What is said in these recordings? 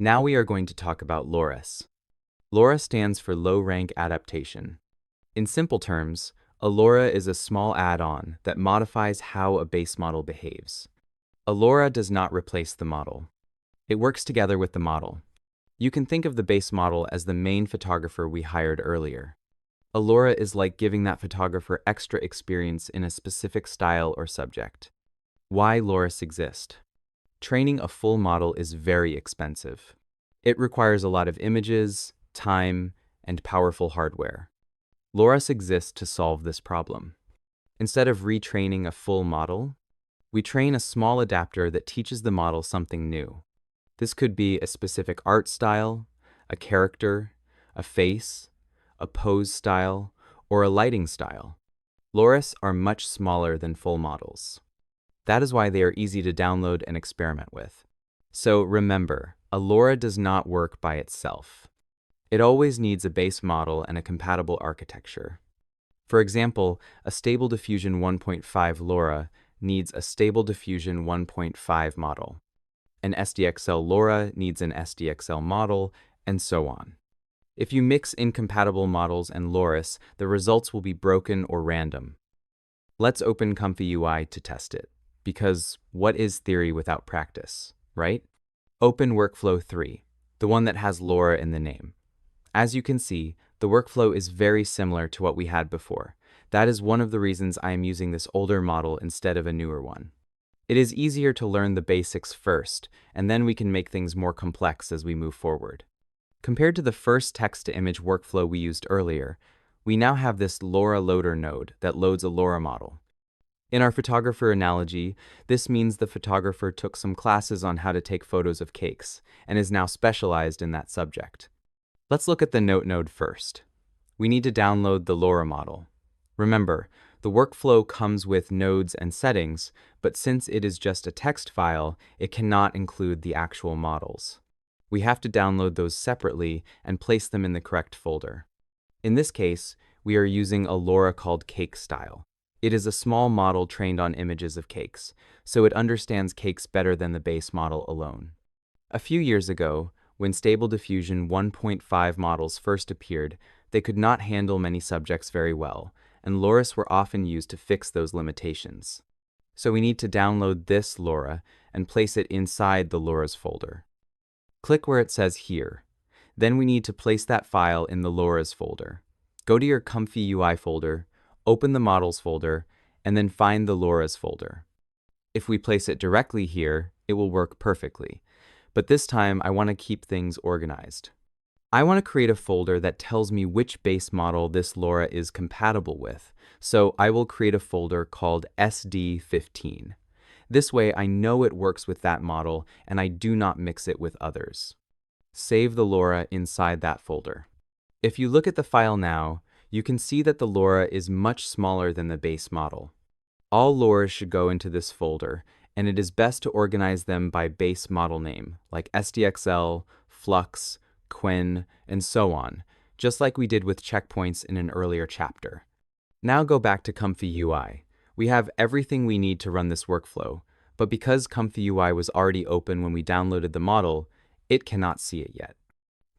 Now we are going to talk about LoRaS. LoRa stands for Low Rank Adaptation. In simple terms, a LoRa is a small add-on that modifies how a base model behaves. A LoRa does not replace the model. It works together with the model. You can think of the base model as the main photographer we hired earlier. A LoRa is like giving that photographer extra experience in a specific style or subject. Why LoRaS exist? Training a full model is very expensive. It requires a lot of images, time, and powerful hardware. LoRaS exists to solve this problem. Instead of retraining a full model, we train a small adapter that teaches the model something new. This could be a specific art style, a character, a face, a pose style, or a lighting style. LoRaS are much smaller than full models. That is why they are easy to download and experiment with. So remember, a LoRa does not work by itself. It always needs a base model and a compatible architecture. For example, a Stable Diffusion 1.5 LoRa needs a Stable Diffusion 1.5 model. An SDXL LoRa needs an SDXL model, and so on. If you mix incompatible models and LoRaS, the results will be broken or random. Let's open Comfy UI to test it, because what is theory without practice, right? Open Workflow 3, the one that has LoRa in the name. As you can see, the workflow is very similar to what we had before. That is one of the reasons I am using this older model instead of a newer one. It is easier to learn the basics first, and then we can make things more complex as we move forward. Compared to the first text-to-image workflow we used earlier, we now have this LoRa loader node that loads a LoRa model. In our photographer analogy, this means the photographer took some classes on how to take photos of cakes and is now specialized in that subject. Let's look at the note node first. We need to download the LoRa model. Remember, the workflow comes with nodes and settings, but since it is just a text file, it cannot include the actual models. We have to download those separately and place them in the correct folder. In this case, we are using a LoRa called Cake Style. It is a small model trained on images of cakes, so it understands cakes better than the base model alone. A few years ago, when Stable Diffusion 1.5 models first appeared, they could not handle many subjects very well, and LoRaS were often used to fix those limitations. So we need to download this LoRa and place it inside the LoRaS folder. Click where it says Here. Then we need to place that file in the LoRaS folder. Go to your Comfy UI folder, open the Models folder, and then find the LoRaS folder. If we place it directly here, it will work perfectly. But this time, I want to keep things organized. I want to create a folder that tells me which base model this LoRa is compatible with, so I will create a folder called SD15. This way, I know it works with that model, and I do not mix it with others. Save the LoRa inside that folder. If you look at the file now, you can see that the LoRa is much smaller than the base model. All LoRa's should go into this folder, and it is best to organize them by base model name, like SDXL, Flux, Qwen, and so on, just like we did with checkpoints in an earlier chapter. Now go back to Comfy UI. We have everything we need to run this workflow, but because Comfy UI was already open when we downloaded the model, it cannot see it yet.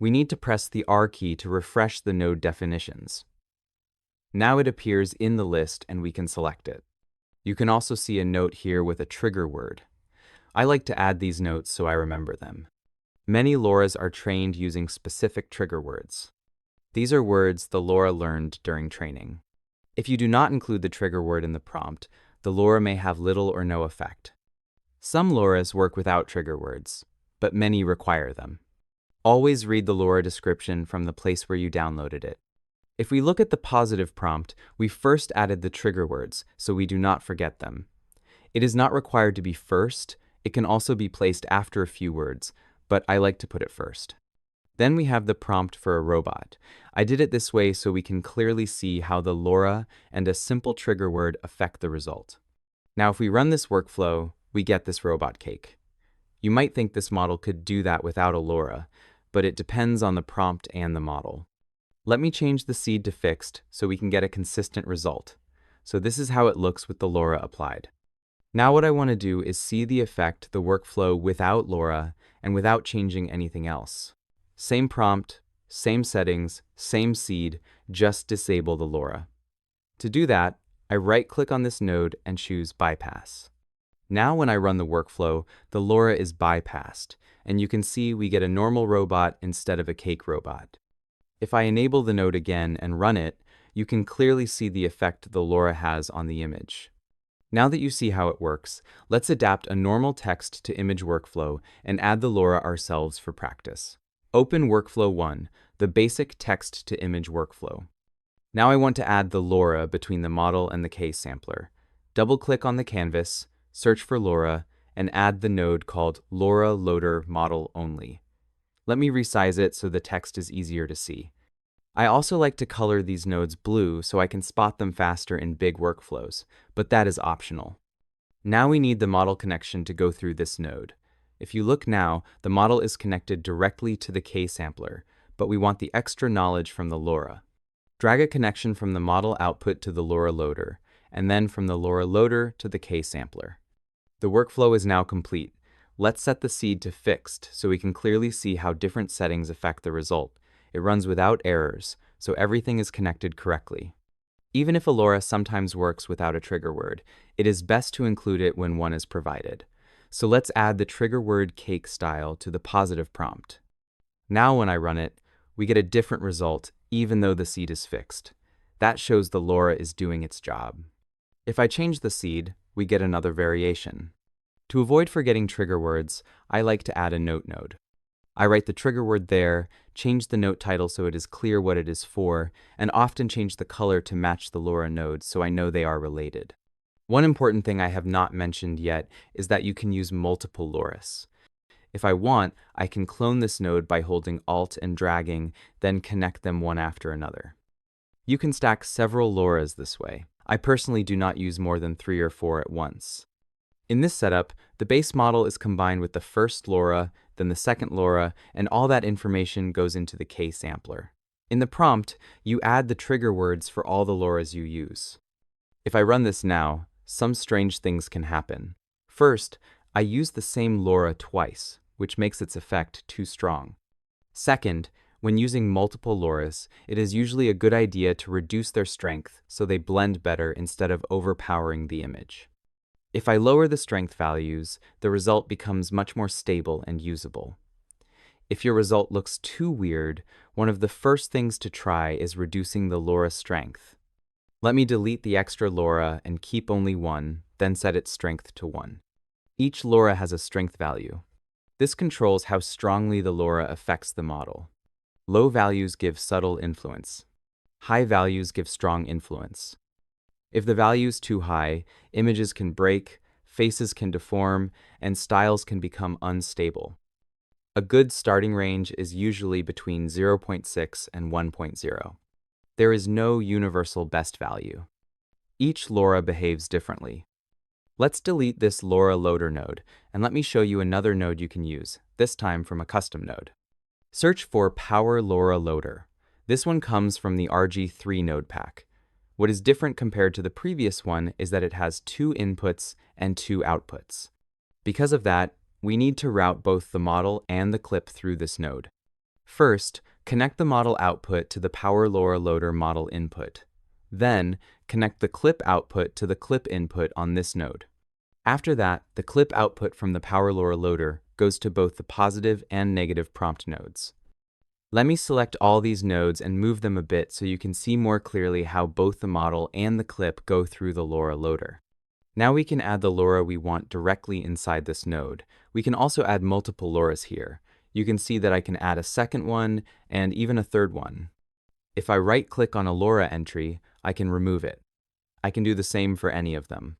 We need to press the R key to refresh the node definitions. Now it appears in the list and we can select it. You can also see a note here with a trigger word. I like to add these notes so I remember them. Many LoRa's are trained using specific trigger words. These are words the LoRa learned during training. If you do not include the trigger word in the prompt, the LoRa may have little or no effect. Some LoRa's work without trigger words, but many require them. Always read the LoRa description from the place where you downloaded it. If we look at the positive prompt, we first added the trigger words, so we do not forget them. It is not required to be first. It can also be placed after a few words, but I like to put it first. Then we have the prompt for a robot. I did it this way so we can clearly see how the LoRa and a simple trigger word affect the result. Now if we run this workflow, we get this robot cake. You might think this model could do that without a LoRa, but it depends on the prompt and the model. Let me change the seed to fixed so we can get a consistent result. So this is how it looks with the LoRa applied. Now what I want to do is see the effect the workflow without LoRa and without changing anything else. Same prompt, same settings, same seed, just disable the LoRa. To do that, I right-click on this node and choose Bypass. Now when I run the workflow, the LoRa is bypassed, and you can see we get a normal robot instead of a cake robot. If I enable the node again and run it, you can clearly see the effect the LoRa has on the image. Now that you see how it works, let's adapt a normal text to image workflow and add the LoRa ourselves for practice. Open Workflow 1, the basic text to image workflow. Now I want to add the LoRa between the model and the K-sampler. Double-click on the canvas, search for LoRa, and add the node called LoRa Loader Model Only. Let me resize it so the text is easier to see. I also like to color these nodes blue so I can spot them faster in big workflows, but that is optional. Now we need the model connection to go through this node. If you look now, the model is connected directly to the K-sampler, but we want the extra knowledge from the LoRa. Drag a connection from the model output to the LoRa loader, and then from the LoRa loader to the K-sampler. The workflow is now complete. Let's set the seed to fixed so we can clearly see how different settings affect the result. It runs without errors, so everything is connected correctly. Even if a LoRa sometimes works without a trigger word, it is best to include it when one is provided. So let's add the trigger word cake style to the positive prompt. Now when I run it, we get a different result even though the seed is fixed. That shows the LoRa is doing its job. If I change the seed, we get another variation. To avoid forgetting trigger words, I like to add a note node. I write the trigger word there, change the note title so it is clear what it is for, and often change the color to match the LoRa nodes so I know they are related. One important thing I have not mentioned yet is that you can use multiple LoRas. If I want, I can clone this node by holding Alt and dragging, then connect them one after another. You can stack several LoRas this way. I personally do not use more than 3 or 4 at once. In this setup, the base model is combined with the first LoRa, then the second LoRa, and all that information goes into the K-sampler. In the prompt, you add the trigger words for all the LoRas you use. If I run this now, some strange things can happen. First, I use the same LoRa twice, which makes its effect too strong. Second, when using multiple LoRas, it is usually a good idea to reduce their strength so they blend better instead of overpowering the image. If I lower the strength values, the result becomes much more stable and usable. If your result looks too weird, one of the first things to try is reducing the LoRa strength. Let me delete the extra LoRa and keep only one, then set its strength to 1. Each LoRa has a strength value. This controls how strongly the LoRa affects the model. Low values give subtle influence. High values give strong influence. If the value is too high, images can break, faces can deform, and styles can become unstable. A good starting range is usually between 0.6 and 1.0. There is no universal best value. Each LoRa behaves differently. Let's delete this LoRa loader node, and let me show you another node you can use, this time from a custom node. Search for Power LoRa Loader. This one comes from the RG3 node pack. What is different compared to the previous one is that it has 2 inputs and 2 outputs. Because of that, we need to route both the model and the clip through this node. First, connect the model output to the Power LoRa Loader model input. Then, connect the clip output to the clip input on this node. After that, the clip output from the Power LoRa Loader goes to both the positive and negative prompt nodes. Let me select all these nodes and move them a bit so you can see more clearly how both the model and the clip go through the LoRa loader. Now we can add the LoRa we want directly inside this node. We can also add multiple LoRas here. You can see that I can add a second one and even a third one. If I right-click on a LoRa entry, I can remove it. I can do the same for any of them.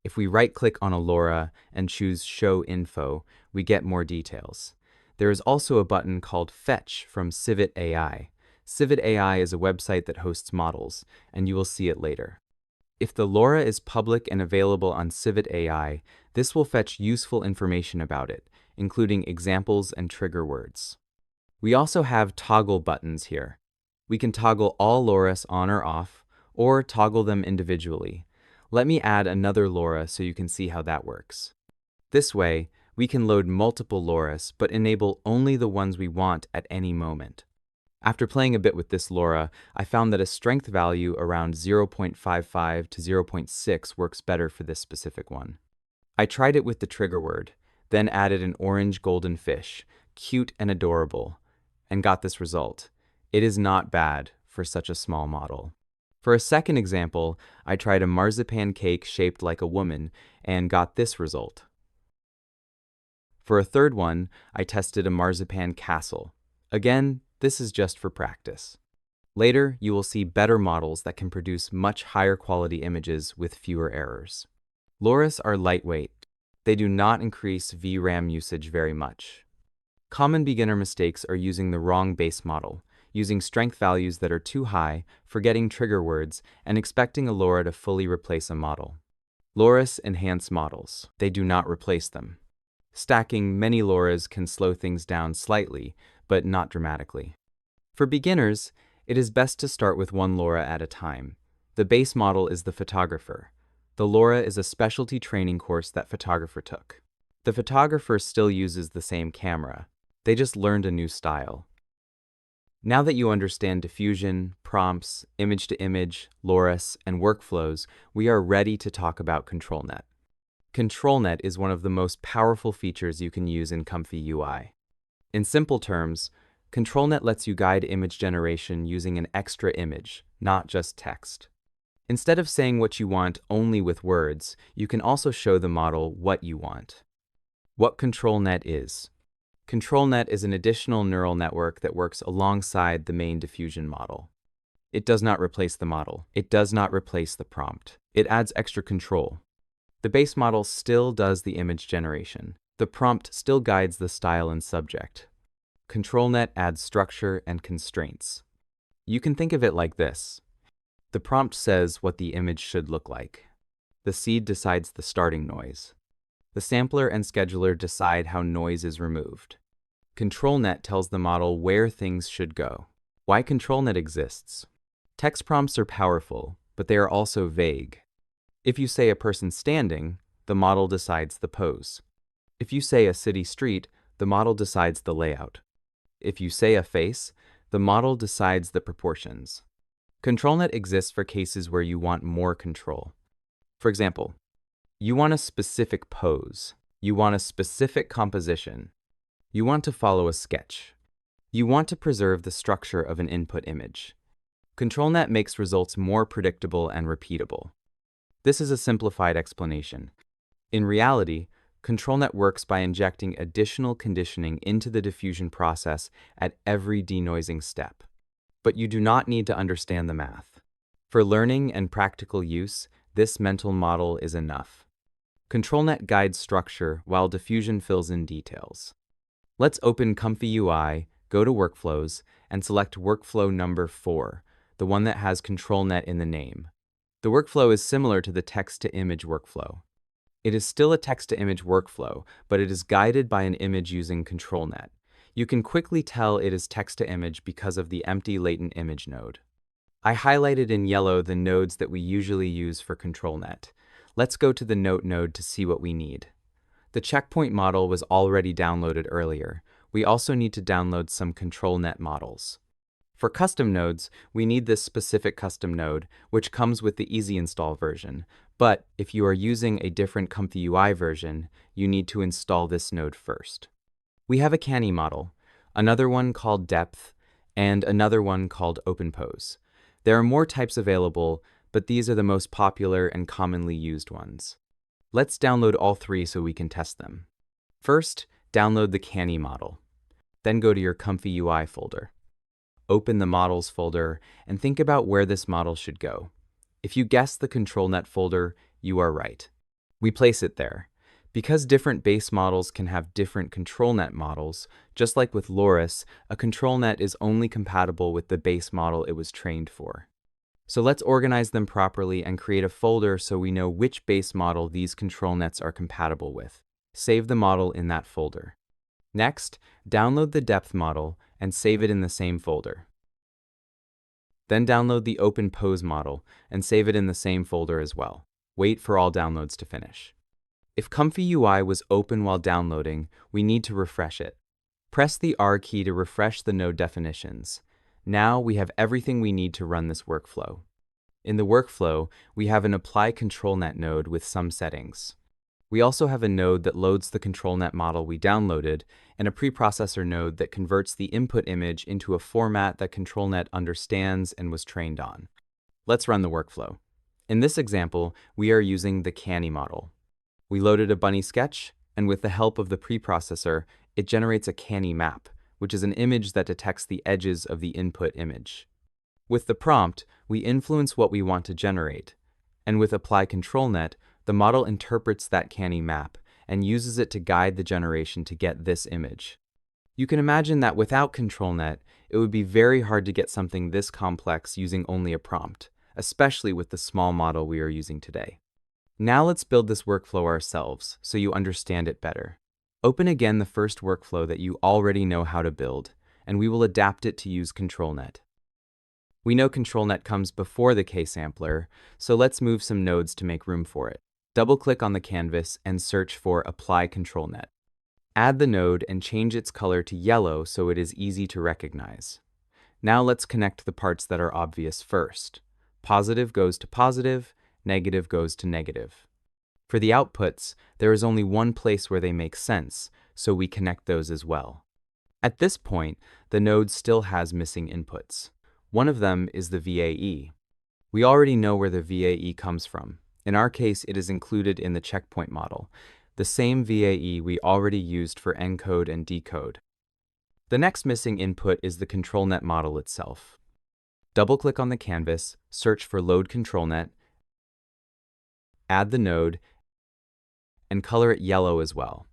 If we right-click on a LoRa and choose Show Info, we get more details. There is also a button called Fetch from Civit AI. Civit AI is a website that hosts models, and you will see it later. If the LoRa is public and available on Civit AI, this will fetch useful information about it, including examples and trigger words. We also have toggle buttons here. We can toggle all LoRas on or off, or toggle them individually. Let me add another LoRa so you can see how that works. This way, We can load multiple LoRa's, but enable only the ones we want at any moment. After playing a bit with this LoRa, I found that a strength value around 0.55 to 0.6 works better for this specific one. I tried it with the trigger word, then added an orange golden fish, cute and adorable, and got this result. It is not bad for such a small model. For a second example, I tried a marzipan cake shaped like a woman and got this result. For a third one, I tested a marzipan castle. Again, this is just for practice. Later, you will see better models that can produce much higher quality images with fewer errors. LoRa's are lightweight. They do not increase VRAM usage very much. Common beginner mistakes are using the wrong base model, using strength values that are too high, forgetting trigger words, and expecting a LoRa to fully replace a model. LoRa's enhance models. They do not replace them. Stacking many LoRa's can slow things down slightly, but not dramatically. For beginners, it is best to start with one LoRa at a time. The base model is the photographer. The LoRa is a specialty training course that photographer took. The photographer still uses the same camera. They just learned a new style. Now that you understand diffusion, prompts, image-to-image, LoRa's, and workflows, we are ready to talk about ControlNet. ControlNet is one of the most powerful features you can use in Comfy UI. In simple terms, ControlNet lets you guide image generation using an extra image, not just text. Instead of saying what you want only with words, you can also show the model what you want. What ControlNet is. ControlNet is an additional neural network that works alongside the main diffusion model. It does not replace the model. It does not replace the prompt. It adds extra control. The base model still does the image generation. The prompt still guides the style and subject. ControlNet adds structure and constraints. You can think of it like this. The prompt says what the image should look like. The seed decides the starting noise. The sampler and scheduler decide how noise is removed. ControlNet tells the model where things should go. Why ControlNet exists. Text prompts are powerful, but they are also vague. If you say a person standing, the model decides the pose. If you say a city street, the model decides the layout. If you say a face, the model decides the proportions. ControlNet exists for cases where you want more control. For example, you want a specific pose. You want a specific composition. You want to follow a sketch. You want to preserve the structure of an input image. ControlNet makes results more predictable and repeatable. This is a simplified explanation. In reality, ControlNet works by injecting additional conditioning into the diffusion process at every denoising step. But you do not need to understand the math. For learning and practical use, this mental model is enough. ControlNet guides structure while diffusion fills in details. Let's open Comfy UI, go to Workflows, and select workflow number 4, the one that has ControlNet in the name. The workflow is similar to the text-to-image workflow. It is still a text-to-image workflow, but it is guided by an image using ControlNet. You can quickly tell it is text-to-image because of the empty latent image node. I highlighted in yellow the nodes that we usually use for ControlNet. Let's go to the Note node to see what we need. The checkpoint model was already downloaded earlier. We also need to download some ControlNet models. For custom nodes, we need this specific custom node, which comes with the Easy Install version. But if you are using a different Comfy UI version, you need to install this node first. We have a Canny model, another one called Depth, and another one called OpenPose. There are more types available, but these are the most popular and commonly used ones. Let's download all three so we can test them. First, download the Canny model. Then go to your Comfy UI folder. Open the Models folder and think about where this model should go. If you guess the ControlNet folder, you are right. We place it there. Because different base models can have different ControlNet models, just like with LoRa's, a ControlNet is only compatible with the base model it was trained for. So let's organize them properly and create a folder so we know which base model these ControlNets are compatible with. Save the model in that folder. Next, download the Depth model and save it in the same folder. Then download the OpenPose model and save it in the same folder as well. Wait for all downloads to finish. If Comfy UI was open while downloading, we need to refresh it. Press the R key to refresh the node definitions. Now we have everything we need to run this workflow. In the workflow, we have an Apply ControlNet node with some settings. We also have a node that loads the ControlNet model we downloaded, and a preprocessor node that converts the input image into a format that ControlNet understands and was trained on. Let's run the workflow. In this example, we are using the Canny model. We loaded a bunny sketch, and with the help of the preprocessor, it generates a Canny map, which is an image that detects the edges of the input image. With the prompt, we influence what we want to generate, and with Apply ControlNet, the model interprets that Canny map and uses it to guide the generation to get this image. You can imagine that without ControlNet, it would be very hard to get something this complex using only a prompt, especially with the small model we are using today. Now let's build this workflow ourselves so you understand it better. Open again the first workflow that you already know how to build, and we will adapt it to use ControlNet. We know ControlNet comes before the K-sampler, so let's move some nodes to make room for it. Double-click on the canvas and search for Apply ControlNet. Add the node and change its color to yellow so it is easy to recognize. Now let's connect the parts that are obvious first. Positive goes to positive, negative goes to negative. For the outputs, there is only one place where they make sense, so we connect those as well. At this point, the node still has missing inputs. One of them is the VAE. We already know where the VAE comes from. In our case, it is included in the checkpoint model, the same VAE we already used for encode and decode. The next missing input is the ControlNet model itself. Double-click on the canvas, search for Load ControlNet, add the node, and color it yellow as well.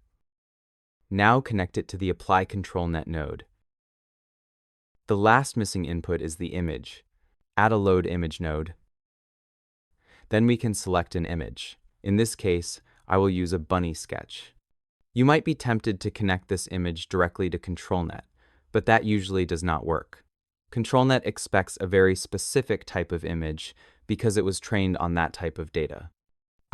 Now connect it to the Apply ControlNet node. The last missing input is the image. Add a Load Image node. Then we can select an image. In this case, I will use a bunny sketch. You might be tempted to connect this image directly to ControlNet, but that usually does not work. ControlNet expects a very specific type of image because it was trained on that type of data.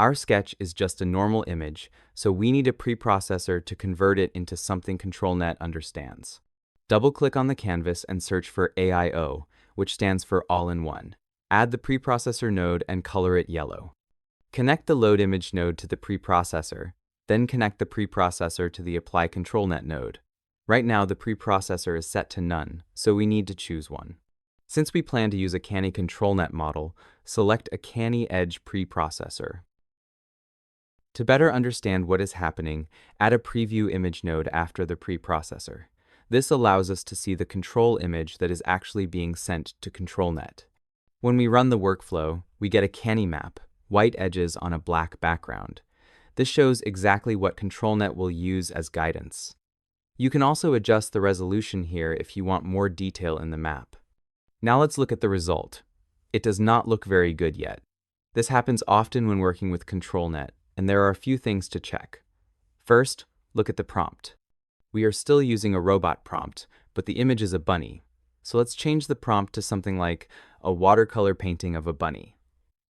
Our sketch is just a normal image, so we need a preprocessor to convert it into something ControlNet understands. Double-click on the canvas and search for AIO, which stands for All-in-One. Add the preprocessor node and color it yellow. Connect the Load Image node to the preprocessor, then connect the preprocessor to the Apply ControlNet node. Right now, the preprocessor is set to none, so we need to choose one. Since we plan to use a Canny ControlNet model, select a Canny Edge preprocessor. To better understand what is happening, add a Preview Image node after the preprocessor. This allows us to see the control image that is actually being sent to ControlNet. When we run the workflow, we get a Canny map, white edges on a black background. This shows exactly what ControlNet will use as guidance. You can also adjust the resolution here if you want more detail in the map. Now let's look at the result. It does not look very good yet. This happens often when working with ControlNet, and there are a few things to check. First, look at the prompt. We are still using a robot prompt, but the image is a bunny. So let's change the prompt to something like a watercolor painting of a bunny.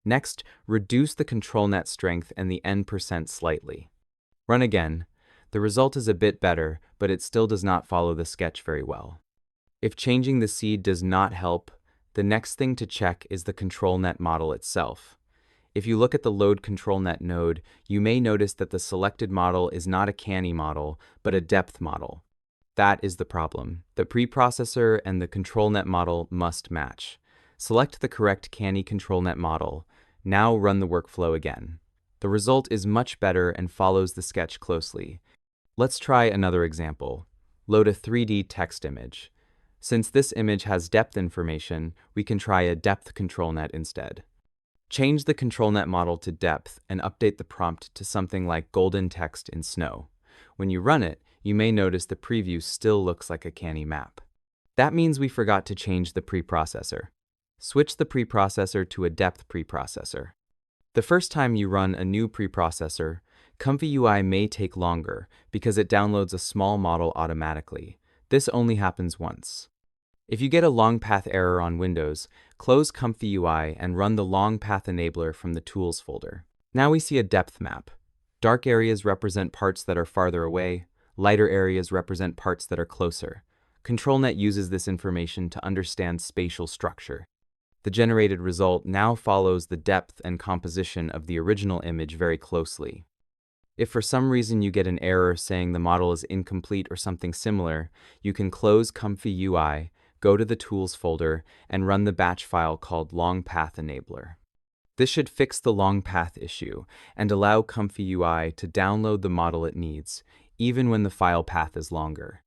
Next, reduce the ControlNet strength and the N% slightly. Run again. The result is a bit better, but it still does not follow the sketch very well. If changing the seed does not help, the next thing to check is the ControlNet model itself. If you look at the Load ControlNet node, you may notice that the selected model is not a Canny model, but a depth model. That is the problem. The preprocessor and the ControlNet model must match. Select the correct Canny ControlNet model. Now run the workflow again. The result is much better and follows the sketch closely. Let's try another example. Load a 3D text image. Since this image has depth information, we can try a depth ControlNet instead. Change the ControlNet model to depth and update the prompt to something like golden text in snow. When you run it, you may notice the preview still looks like a Canny map. That means we forgot to change the preprocessor. Switch the preprocessor to a depth preprocessor. The first time you run a new preprocessor, Comfy UI may take longer because it downloads a small model automatically. This only happens once. If you get a long path error on Windows, close Comfy UI and run the long path enabler from the Tools folder. Now we see a depth map. Dark areas represent parts that are farther away, lighter areas represent parts that are closer. ControlNet uses this information to understand spatial structure. The generated result now follows the depth and composition of the original image very closely. If for some reason you get an error saying the model is incomplete or something similar, you can close Comfy UI, go to the Tools folder, and run the batch file called Long Path Enabler. This should fix the long path issue and allow Comfy UI to download the model it needs, even when the file path is longer.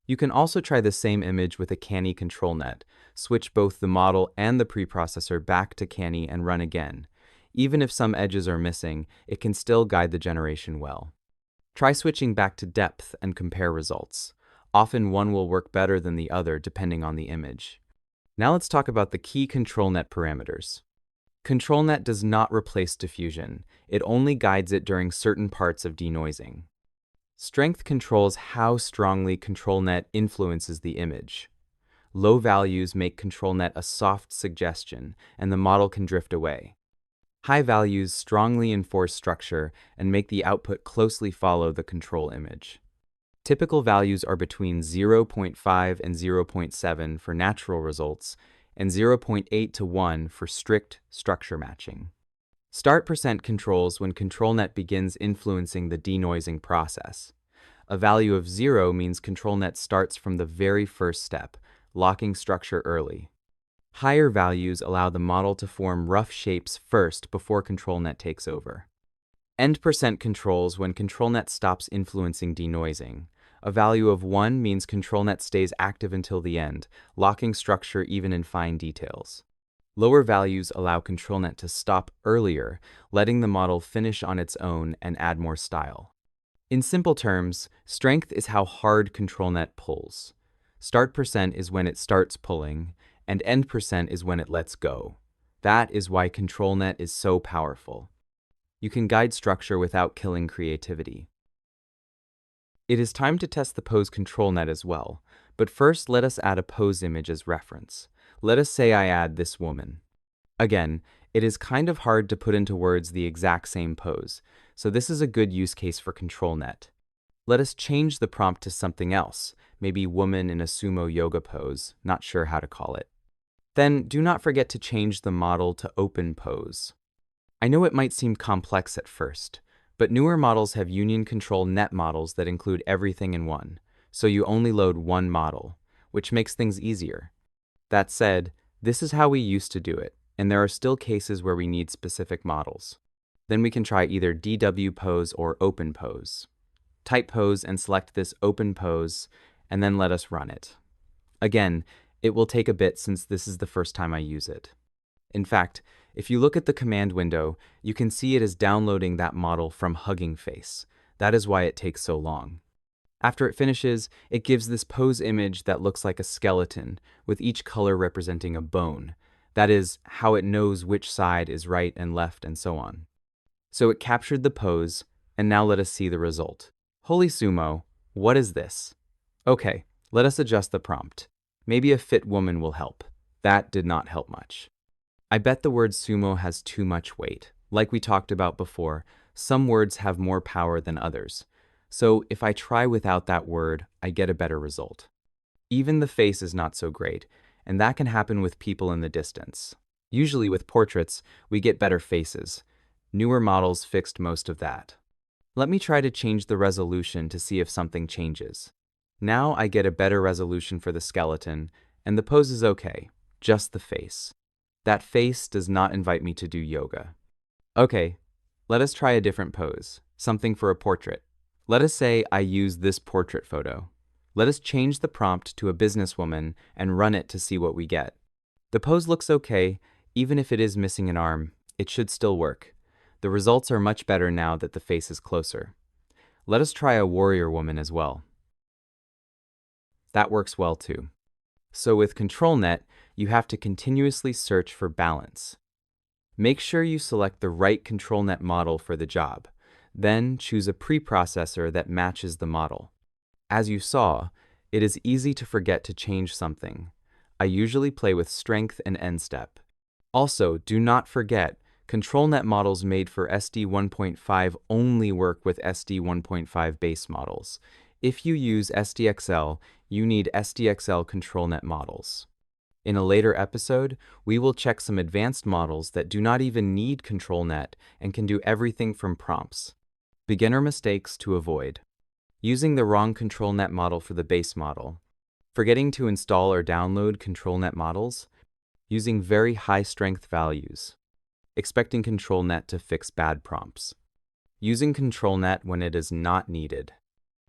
You can also try the same image with a Canny ControlNet, switch both the model and the preprocessor back to Canny and run again. Even if some edges are missing, it can still guide the generation well. Try switching back to depth and compare results. Often one will work better than the other depending on the image. Now let's talk about the key ControlNet parameters. ControlNet does not replace diffusion. It only guides it during certain parts of denoising. Strength controls how strongly ControlNet influences the image. Low values make ControlNet a soft suggestion, and the model can drift away. High values strongly enforce structure and make the output closely follow the control image. Typical values are between 0.5 and 0.7 for natural results, and 0.8 to 1 for strict structure matching. Start percent controls when ControlNet begins influencing the denoising process. A value of 0 means ControlNet starts from the very first step, locking structure early. Higher values allow the model to form rough shapes first before ControlNet takes over. End percent controls when ControlNet stops influencing denoising. A value of 1 means ControlNet stays active until the end, locking structure even in fine details. Lower values allow ControlNet to stop earlier, letting the model finish on its own and add more style. In simple terms, strength is how hard ControlNet pulls. Start percent is when it starts pulling, and end percent is when it lets go. That is why ControlNet is so powerful. You can guide structure without killing creativity. It is time to test the pose ControlNet as well, but first let us add a pose image as reference. Let us say I add this woman. Again, it is kind of hard to put into words the exact same pose, so this is a good use case for ControlNet. Let us change the prompt to something else, maybe woman in a sumo yoga pose, not sure how to call it. Then do not forget to change the model to open pose. I know it might seem complex at first, but newer models have Union Control Net models that include everything in one, so you only load one model, which makes things easier. That said, this is how we used to do it, and there are still cases where we need specific models. Then we can try either DW pose or open pose. Type pose and select this open pose, and then let us run it. Again, it will take a bit since this is the first time I use it. In fact, if you look at the command window, you can see it is downloading that model from Hugging Face. That is why it takes so long. After it finishes, it gives this pose image that looks like a skeleton, with each color representing a bone. That is how it knows which side is right and left and so on. So it captured the pose, and now let us see the result. Holy sumo, what is this? Okay, let us adjust the prompt. Maybe a fit woman will help. That did not help much. I bet the word sumo has too much weight. Like we talked about before, some words have more power than others. So if I try without that word, I get a better result. Even the face is not so great, and that can happen with people in the distance. Usually with portraits, we get better faces. Newer models fixed most of that. Let me try to change the resolution to see if something changes. Now I get a better resolution for the skeleton, and the pose is okay, just the face. That face does not invite me to do yoga. Okay, let us try a different pose, something for a portrait. Let us say I use this portrait photo. Let us change the prompt to a businesswoman and run it to see what we get. The pose looks okay, even if it is missing an arm, it should still work. The results are much better now that the face is closer. Let us try a warrior woman as well. That works well too. So with ControlNet, you have to continuously search for balance. Make sure you select the right ControlNet model for the job. Then choose a preprocessor that matches the model. As you saw, it is easy to forget to change something. I usually play with strength and end step. Also, do not forget, ControlNet models made for SD 1.5 only work with SD 1.5 base models. If you use SDXL, you need SDXL ControlNet models. In a later episode, we will check some advanced models that do not even need ControlNet and can do everything from prompts. Beginner mistakes to avoid. Using the wrong ControlNet model for the base model. Forgetting to install or download ControlNet models. Using very high strength values. Expecting ControlNet to fix bad prompts. Using ControlNet when it is not needed.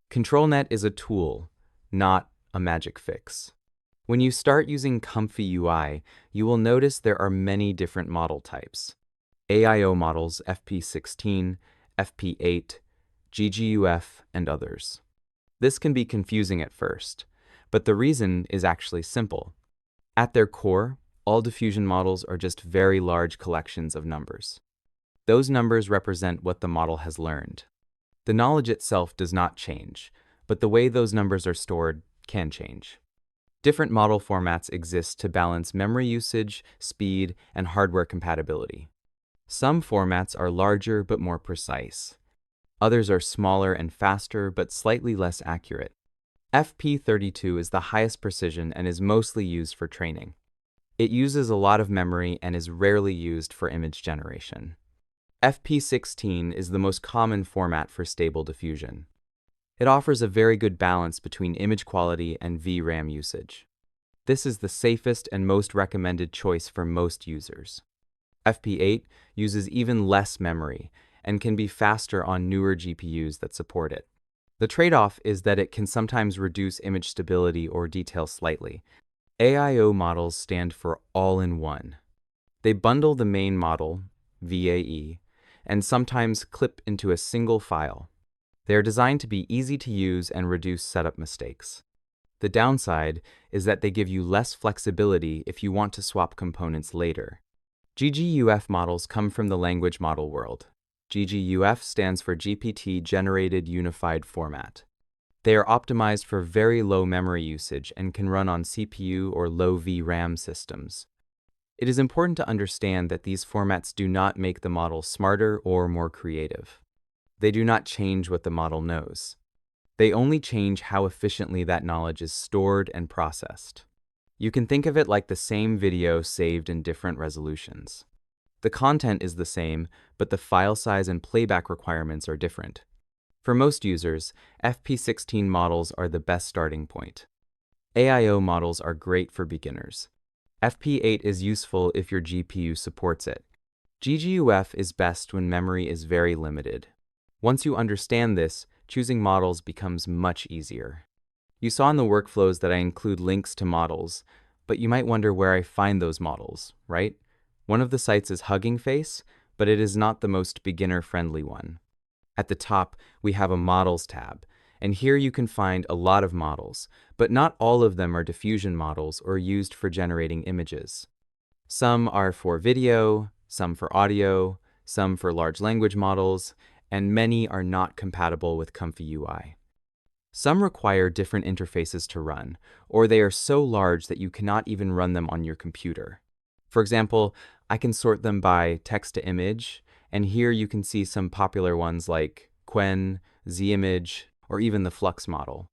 ControlNet is a tool, not a magic fix. When you start using Comfy UI, you will notice there are many different model types. AIO models FP16, FP8, GGUF, and others. This can be confusing at first, but the reason is actually simple. At their core, all diffusion models are just very large collections of numbers. Those numbers represent what the model has learned. The knowledge itself does not change, but the way those numbers are stored can change. Different model formats exist to balance memory usage, speed, and hardware compatibility. Some formats are larger but more precise. Others are smaller and faster but slightly less accurate. FP32 is the highest precision and is mostly used for training. It uses a lot of memory and is rarely used for image generation. FP16 is the most common format for stable diffusion. It offers a very good balance between image quality and VRAM usage. This is the safest and most recommended choice for most users. FP8 uses even less memory and can be faster on newer GPUs that support it. The trade-off is that it can sometimes reduce image stability or detail slightly. AIO models stand for all-in-one. They bundle the main model, VAE, and sometimes clip into a single file. They are designed to be easy to use and reduce setup mistakes. The downside is that they give you less flexibility if you want to swap components later. GGUF models come from the language model world. GGUF stands for GPT Generated Unified Format. They are optimized for very low memory usage and can run on CPU or low VRAM systems. It is important to understand that these formats do not make the model smarter or more creative. They do not change what the model knows. They only change how efficiently that knowledge is stored and processed. You can think of it like the same video saved in different resolutions. The content is the same, but the file size and playback requirements are different. For most users, FP16 models are the best starting point. AIO models are great for beginners. FP8 is useful if your GPU supports it. GGUF is best when memory is very limited. Once you understand this, choosing models becomes much easier. You saw in the workflows that I include links to models, but you might wonder where I find those models, right? One of the sites is Hugging Face, but it is not the most beginner-friendly one. At the top, we have a Models tab, and here you can find a lot of models, but not all of them are diffusion models or used for generating images. Some are for video, some for audio, some for large language models, and many are not compatible with Comfy UI. Some require different interfaces to run, or they are so large that you cannot even run them on your computer. For example, I can sort them by text to image, and here you can see some popular ones like Qwen, ZImage, or even the Flux model.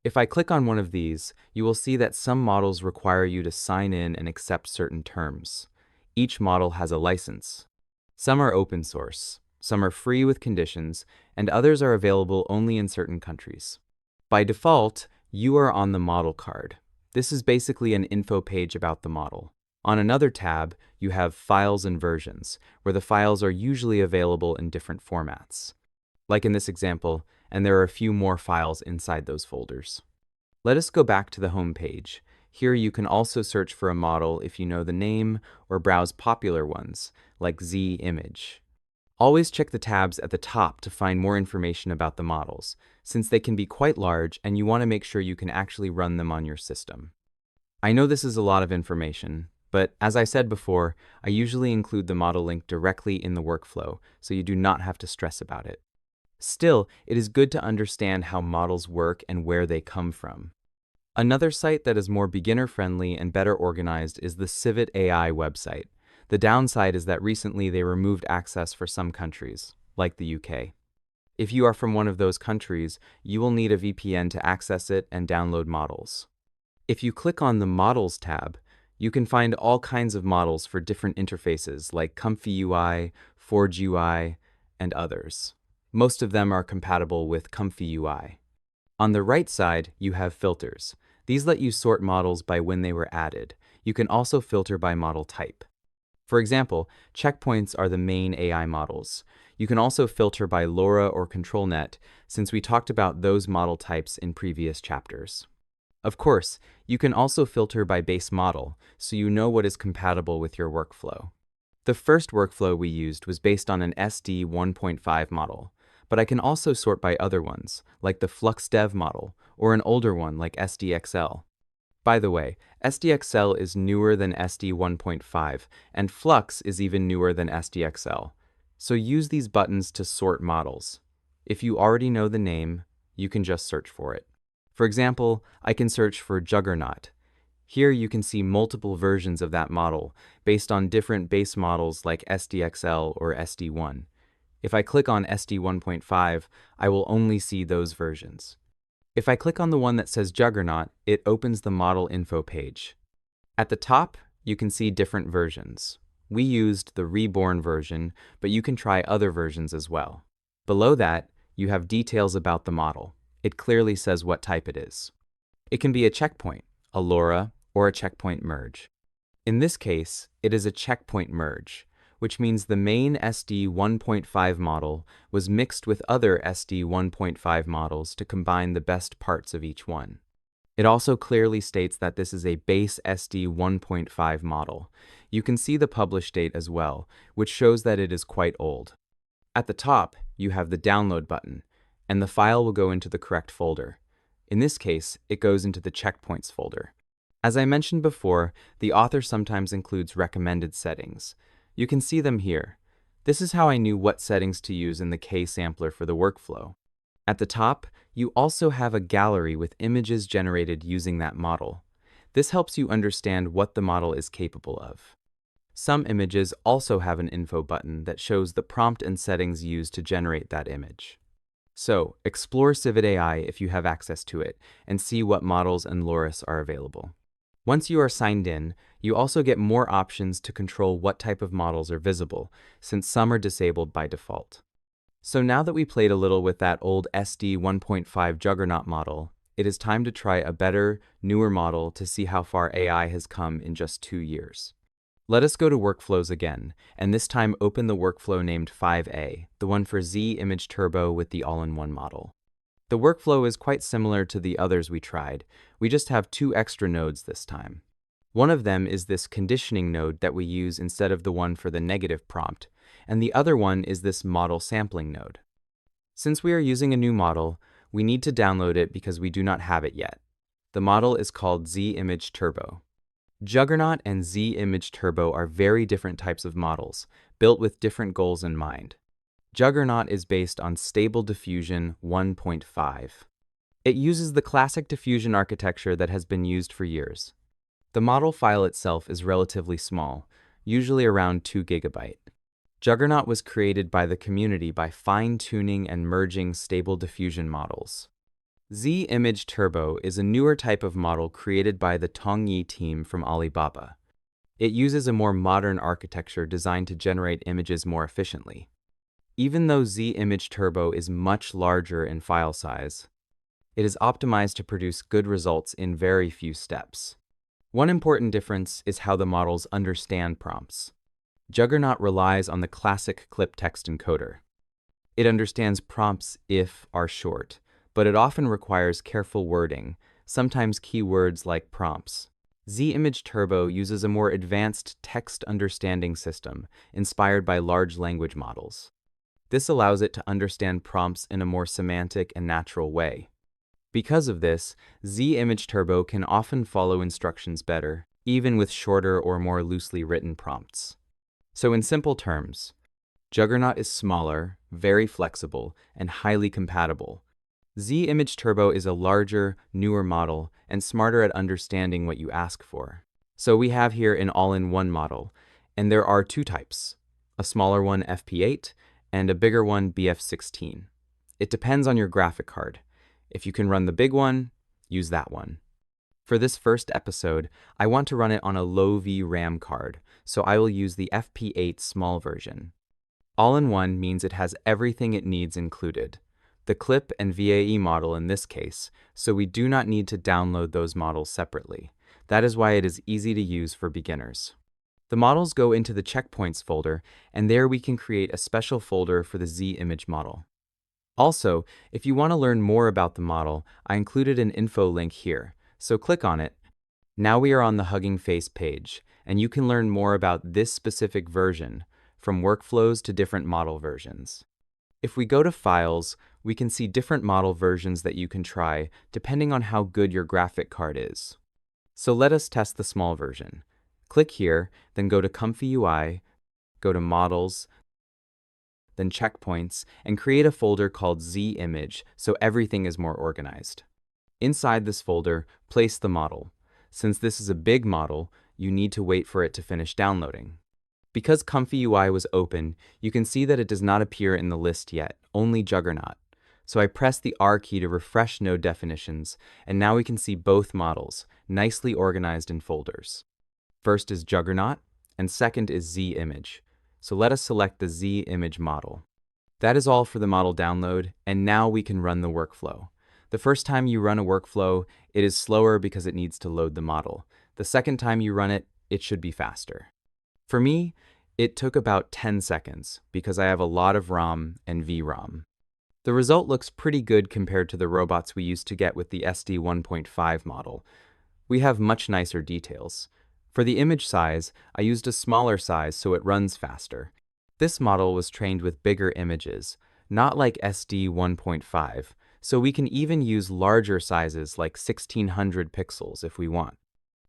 If I click on one of these, you will see that some models require you to sign in and accept certain terms. Each model has a license. Some are open source, some are free with conditions, and others are available only in certain countries. By default, you are on the model card. This is basically an info page about the model. On another tab, you have Files and Versions, where the files are usually available in different formats. Like in this example, and there are a few more files inside those folders. Let us go back to the home page. Here you can also search for a model if you know the name, or browse popular ones, like ZImage. Always check the tabs at the top to find more information about the models, since they can be quite large and you want to make sure you can actually run them on your system. I know this is a lot of information, but as I said before, I usually include the model link directly in the workflow, so you do not have to stress about it. Still, it is good to understand how models work and where they come from. Another site that is more beginner-friendly and better organized is the Civit AI website. The downside is that recently they removed access for some countries, like the UK. If you are from one of those countries, you will need a VPN to access it and download models. If you click on the Models tab, you can find all kinds of models for different interfaces like Comfy UI, Forge UI, and others. Most of them are compatible with Comfy UI. On the right side, you have filters. These let you sort models by when they were added. You can also filter by model type. For example, checkpoints are the main AI models. You can also filter by LoRa or ControlNet, since we talked about those model types in previous chapters. Of course, you can also filter by base model, so you know what is compatible with your workflow. The first workflow we used was based on an SD 1.5 model, but I can also sort by other ones, like the FluxDev model, or an older one like SDXL. By the way, SDXL is newer than SD 1.5, and Flux is even newer than SDXL. So use these buttons to sort models. If you already know the name, you can just search for it. For example, I can search for Juggernaut. Here you can see multiple versions of that model based on different base models like SDXL or SD1. If I click on SD 1.5, I will only see those versions. If I click on the one that says Juggernaut, it opens the model info page. At the top, you can see different versions. We used the Reborn version, but you can try other versions as well. Below that, you have details about the model. It clearly says what type it is. It can be a checkpoint, a LoRa, or a checkpoint merge. In this case, it is a checkpoint merge, which means the main SD 1.5 model was mixed with other SD 1.5 models to combine the best parts of each one. It also clearly states that this is a base SD 1.5 model. You can see the publish date as well, which shows that it is quite old. At the top, you have the download button, and the file will go into the correct folder. In this case, it goes into the checkpoints folder. As I mentioned before, the author sometimes includes recommended settings. You can see them here. This is how I knew what settings to use in the K-sampler for the workflow. At the top, you also have a gallery with images generated using that model. This helps you understand what the model is capable of. Some images also have an info button that shows the prompt and settings used to generate that image. So, explore Civit AI if you have access to it, and see what models and LoRa's are available. Once you are signed in, you also get more options to control what type of models are visible, since some are disabled by default. So now that we played a little with that old SD 1.5 Juggernaut model, it is time to try a better, newer model to see how far AI has come in just 2 years. Let us go to Workflows again, and this time open the workflow named 5A, the one for Z Image Turbo with the all-in-one model. The workflow is quite similar to the others we tried. We just have 2 extra nodes this time. One of them is this conditioning node that we use instead of the one for the negative prompt, and the other one is this model sampling node. Since we are using a new model, we need to download it because we do not have it yet. The model is called Z Image Turbo. Juggernaut and Z Image Turbo are very different types of models, built with different goals in mind. Juggernaut is based on Stable Diffusion 1.5. It uses the classic diffusion architecture that has been used for years. The model file itself is relatively small, usually around 2 GB. Juggernaut was created by the community by fine-tuning and merging Stable Diffusion models. Z Image Turbo is a newer type of model created by the Tongyi team from Alibaba. It uses a more modern architecture designed to generate images more efficiently. Even though Z Image Turbo is much larger in file size, it is optimized to produce good results in very few steps. One important difference is how the models understand prompts. Juggernaut relies on the classic clip text encoder. It understands prompts if are short, but it often requires careful wording, sometimes keywords like prompts. Z Image Turbo uses a more advanced text understanding system inspired by large language models. This allows it to understand prompts in a more semantic and natural way. Because of this, Z Image Turbo can often follow instructions better, even with shorter or more loosely written prompts. So in simple terms, Juggernaut is smaller, very flexible, and highly compatible. Z Image Turbo is a larger, newer model and smarter at understanding what you ask for. So we have here an all-in-one model, And there are two types, a smaller one FP8 and a bigger one BF16. It depends on your graphic card. If you can run the big one, use that one. For this first episode, I want to run it on a low VRAM card, so I will use the FP8 small version. All-in-one means it has everything it needs included. The clip and VAE model in this case, so we do not need to download those models separately. That is why it is easy to use for beginners. The models go into the checkpoints folder, and there we can create a special folder for the Z image model. Also, if you want to learn more about the model, I included an info link here, so click on it. Now we are on the Hugging Face page, and you can learn more about this specific version, from workflows to different model versions. If we go to Files, we can see different model versions that you can try depending on how good your graphic card is. So let us test the small version. Click here, then go to Comfy UI, go to Models, then Checkpoints, and create a folder called Z Image so everything is more organized. Inside this folder, place the model. Since this is a big model, you need to wait for it to finish downloading. Because Comfy UI was open, you can see that it does not appear in the list yet, only Juggernaut. So I press the R key to refresh node definitions, and now we can see both models, nicely organized in folders. First is Juggernaut, and second is Z Image. So let us select the Z Image model. That is all for the model download, and now we can run the workflow. The first time you run a workflow, it is slower because it needs to load the model. The second time you run it, it should be faster. For me, it took about 10 seconds because I have a lot of ROM and VROM. The result looks pretty good compared to the robots we used to get with the SD 1.5 model. We have much nicer details. For the image size, I used a smaller size so it runs faster. This model was trained with bigger images, not like SD 1.5, so we can even use larger sizes like 1600 pixels if we want.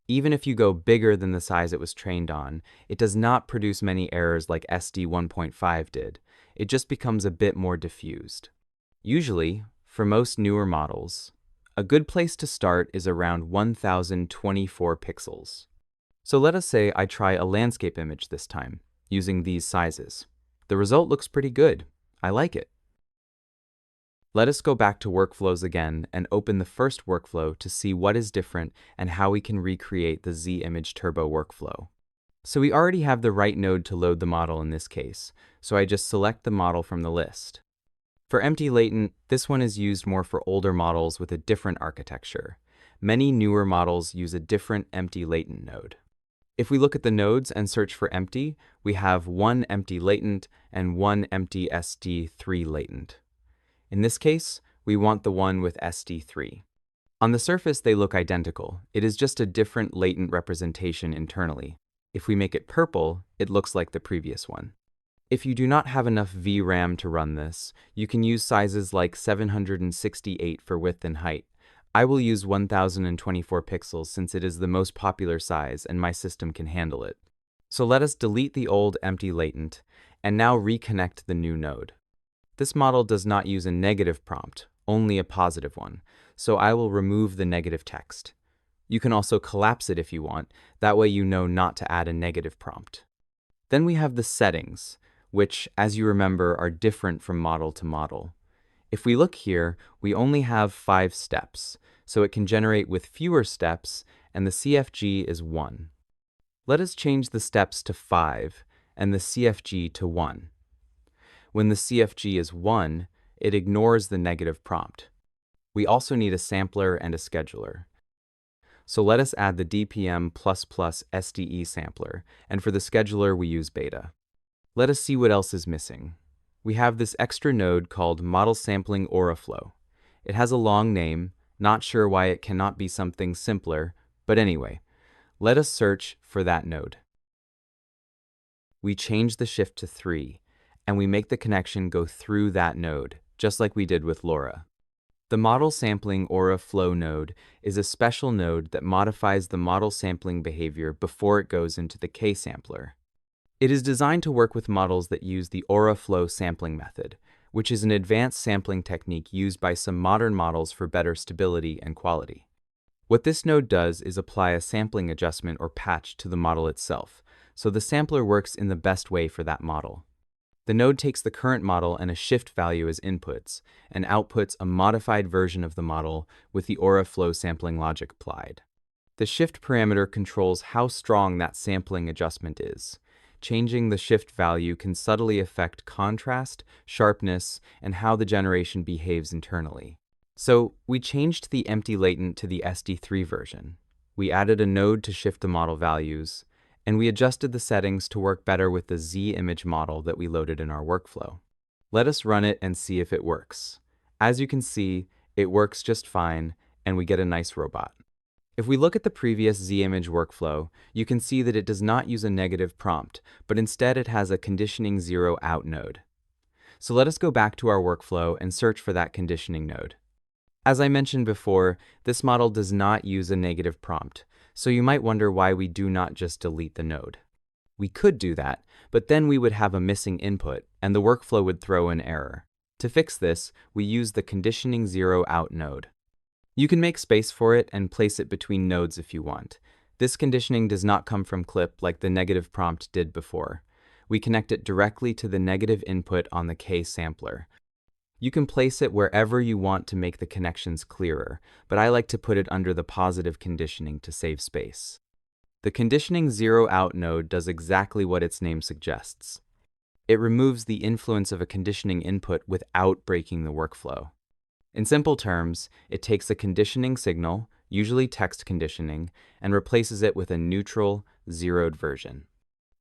Even if you go bigger than the size it was trained on, it does not produce many errors like SD 1.5 did. It just becomes a bit more diffused. Usually, for most newer models, a good place to start is around 1024 pixels. So let us say I try a landscape image this time, using these sizes. The result looks pretty good. I like it. Let us go back to workflows again and open the first workflow to see what is different and how we can recreate the Z Image Turbo workflow. So we already have the right node to load the model in this case, so I just select the model from the list. For empty latent, this one is used more for older models with a different architecture. Many newer models use a different empty latent node. If we look at the nodes and search for empty, we have one empty latent and one empty SD3 latent. In this case, we want the one with SD3. On the surface, they look identical. It is just a different latent representation internally. If we make it purple, it looks like the previous one. If you do not have enough VRAM to run this, you can use sizes like 768 for width and height. I will use 1024 pixels since it is the most popular size and my system can handle it. So let us delete the old empty latent and now reconnect the new node. This model does not use a negative prompt, only a positive one, so I will remove the negative text. You can also collapse it if you want, that way you know not to add a negative prompt. Then we have the settings, which, as you remember, are different from model to model. If we look here, we only have 5 steps, so it can generate with fewer steps, and the CFG is 1. Let us change the steps to 5, and the CFG to 1. When the CFG is 1, it ignores the negative prompt. We also need a sampler and a scheduler. So let us add the DPM++ SDE sampler, and for the scheduler we use beta. Let us see what else is missing. We have this extra node called Model Sampling Auraflow. It has a long name, not sure why it cannot be something simpler, but anyway, let us search for that node. We change the shift to 3, and we make the connection go through that node, just like we did with LoRa. The Model Sampling Auraflow node is a special node that modifies the model sampling behavior before it goes into the K-sampler. It is designed to work with models that use the Auraflow sampling method, which is an advanced sampling technique used by some modern models for better stability and quality. What this node does is apply a sampling adjustment or patch to the model itself, so the sampler works in the best way for that model. The node takes the current model and a shift value as inputs, and outputs a modified version of the model with the Aura flow sampling logic applied. The shift parameter controls how strong that sampling adjustment is. Changing the shift value can subtly affect contrast, sharpness, and how the generation behaves internally. So we changed the empty latent to the SD3 version. We added a node to shift the model values, and we adjusted the settings to work better with the Z-image model that we loaded in our workflow. Let us run it and see if it works. As you can see, it works just fine, and we get a nice robot. If we look at the previous Z-image workflow, you can see that it does not use a negative prompt, but instead it has a conditioning 0 out node. So let us go back to our workflow and search for that conditioning node. As I mentioned before, this model does not use a negative prompt, so you might wonder why we do not just delete the node. We could do that, but then we would have a missing input, and the workflow would throw an error. To fix this, we use the conditioning 0 out node. You can make space for it and place it between nodes if you want. This conditioning does not come from clip like the negative prompt did before. We connect it directly to the negative input on the K sampler. You can place it wherever you want to make the connections clearer, but I like to put it under the positive conditioning to save space. The conditioning 0 out node does exactly what its name suggests. It removes the influence of a conditioning input without breaking the workflow. In simple terms, it takes a conditioning signal, usually text conditioning, and replaces it with a neutral, zeroed version.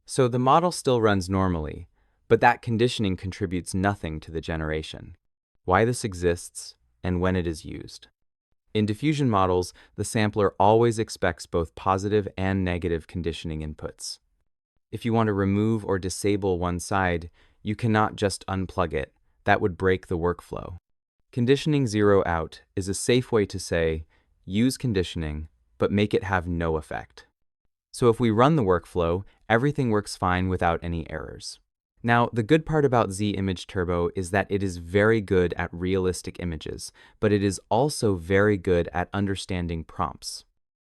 So the model still runs normally, but that conditioning contributes nothing to the generation. Why this exists, and when it is used. In diffusion models, the sampler always expects both positive and negative conditioning inputs. If you want to remove or disable one side, you cannot just unplug it. That would break the workflow. Conditioning 0 out is a safe way to say, use conditioning, but make it have no effect. So if we run the workflow, everything works fine without any errors. Now, the good part about Z-Image Turbo is that it is very good at realistic images, but it is also very good at understanding prompts.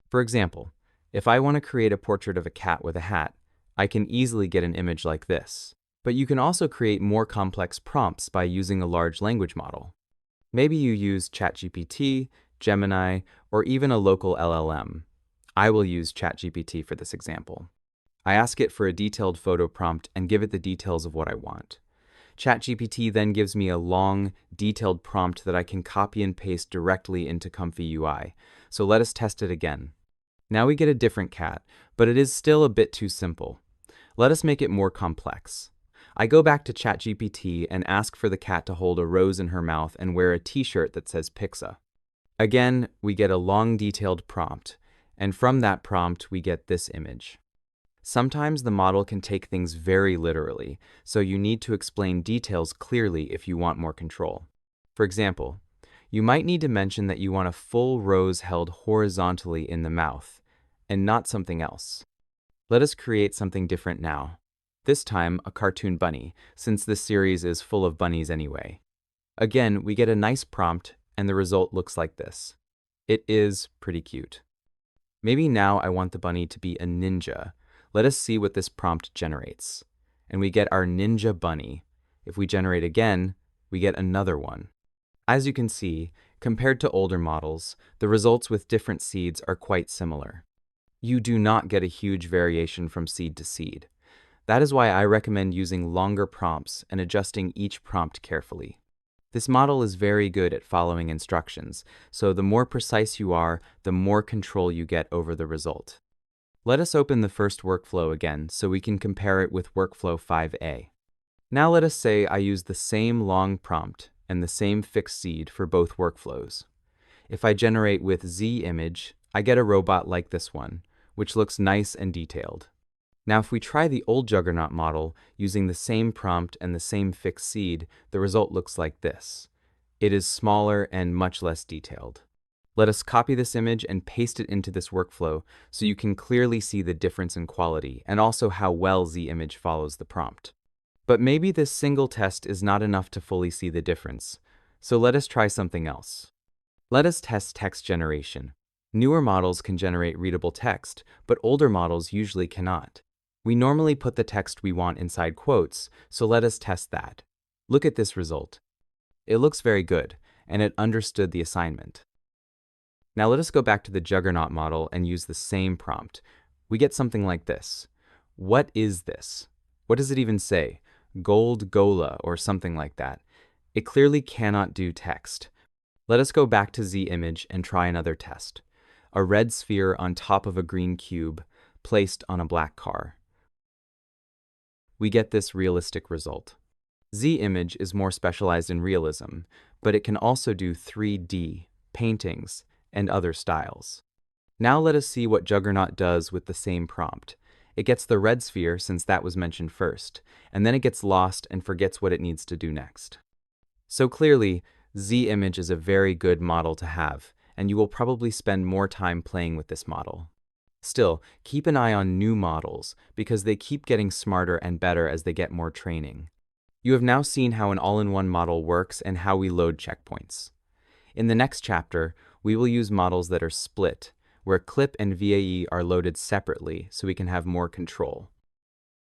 For example, if I want to create a portrait of a cat with a hat, I can easily get an image like this. But you can also create more complex prompts by using a large language model. Maybe you use ChatGPT, Gemini, or even a local LLM. I will use ChatGPT for this example. I ask it for a detailed photo prompt and give it the details of what I want. ChatGPT then gives me a long, detailed prompt that I can copy and paste directly into Comfy UI. So let us test it again. Now we get a different cat, but it is still a bit too simple. Let us make it more complex. I go back to ChatGPT and ask for the cat to hold a rose in her mouth and wear a t-shirt that says Pixa. Again, we get a long detailed prompt, and from that prompt we get this image. Sometimes the model can take things very literally, so you need to explain details clearly if you want more control. For example, you might need to mention that you want a full rose held horizontally in the mouth, and not something else. Let us create something different now. This time, a cartoon bunny, since this series is full of bunnies anyway. Again, we get a nice prompt, and the result looks like this. It is pretty cute. Maybe now I want the bunny to be a ninja. Let us see what this prompt generates. And we get our ninja bunny. If we generate again, we get another one. As you can see, compared to older models, the results with different seeds are quite similar. You do not get a huge variation from seed to seed. That is why I recommend using longer prompts and adjusting each prompt carefully. This model is very good at following instructions, so the more precise you are, the more control you get over the result. Let us open the first workflow again so we can compare it with workflow 5a. Now let us say I use the same long prompt and the same fixed seed for both workflows. If I generate with Z-image, I get a robot like this one, which looks nice and detailed. Now if we try the old Juggernaut model using the same prompt and the same fixed seed, the result looks like this. It is smaller and much less detailed. Let us copy this image and paste it into this workflow so you can clearly see the difference in quality and also how well Z-image follows the prompt. But maybe this single test is not enough to fully see the difference, so let us try something else. Let us test text generation. Newer models can generate readable text, but older models usually cannot. We normally put the text we want inside quotes, so let us test that. Look at this result. It looks very good, and it understood the assignment. Now let us go back to the Juggernaut model and use the same prompt. We get something like this. What is this? What does it even say? Gold Gola or something like that. It clearly cannot do text. Let us go back to ZImage and try another test. A red sphere on top of a green cube placed on a black car. We get this realistic result. ZImage is more specialized in realism, but it can also do 3D, paintings, and other styles. Now let us see what Juggernaut does with the same prompt. It gets the red sphere since that was mentioned first, and then it gets lost and forgets what it needs to do next. So clearly, ZImage is a very good model to have, and you will probably spend more time playing with this model. Still, keep an eye on new models because they keep getting smarter and better as they get more training. You have now seen how an all-in-one model works and how we load checkpoints. In the next chapter, we will use models that are split, where clip and VAE are loaded separately so we can have more control.